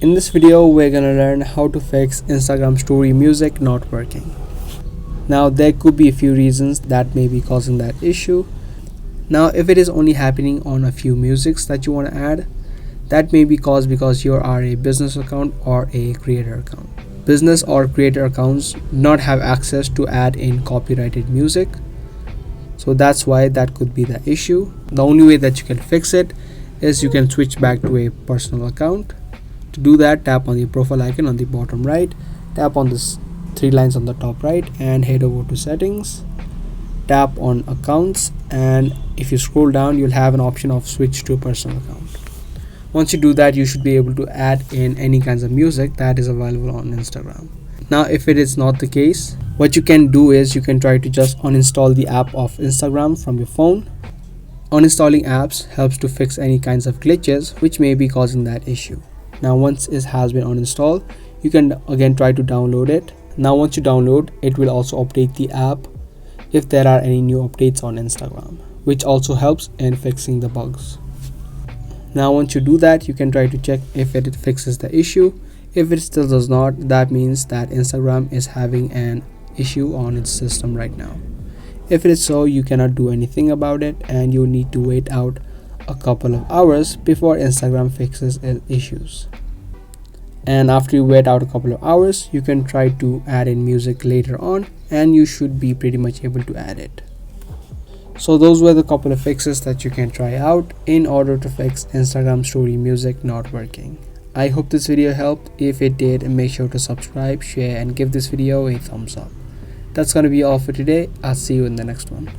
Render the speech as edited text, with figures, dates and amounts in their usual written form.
In this video, we're gonna learn how to fix Instagram story music not working. Now, there could be a few reasons that may be causing that issue. Now, if it is only happening on a few musics that you want to add, that may be caused because you are a business account or a creator account. Business or creator accounts do not have access to add in copyrighted music, so that's why that could be the issue. The only way that you can fix it is you can switch back to a personal account. To do that, tap on the profile icon on the bottom right, tap on this three lines on the top right and head over to settings, tap on accounts, and if you scroll down you'll have an option of switch to personal account. Once you do that, you should be able to add in any kinds of music that is available on Instagram. Now, if it is not the case, what you can do is you can try to just uninstall the app of Instagram from your phone. Uninstalling apps helps to fix any kinds of glitches which may be causing that issue. Now, once it has been uninstalled, you can again try to download it. Now, once you download, it will also update the app if there are any new updates on Instagram, which also helps in fixing the bugs. Now, once you do that, you can try to check if it fixes the issue. If it still does not, that means that Instagram is having an issue on its system right now. If it is so, you cannot do anything about it and you need to wait out a couple of hours before Instagram fixes its issues. And after you wait out a couple of hours, you can try to add in music later on and you should be pretty much able to add it. So those were the couple of fixes that you can try out in order to fix Instagram story music not working. I hope this video helped. If it did, make sure to subscribe, share and give this video a thumbs up. That's gonna be all for today. I'll see you in the next one.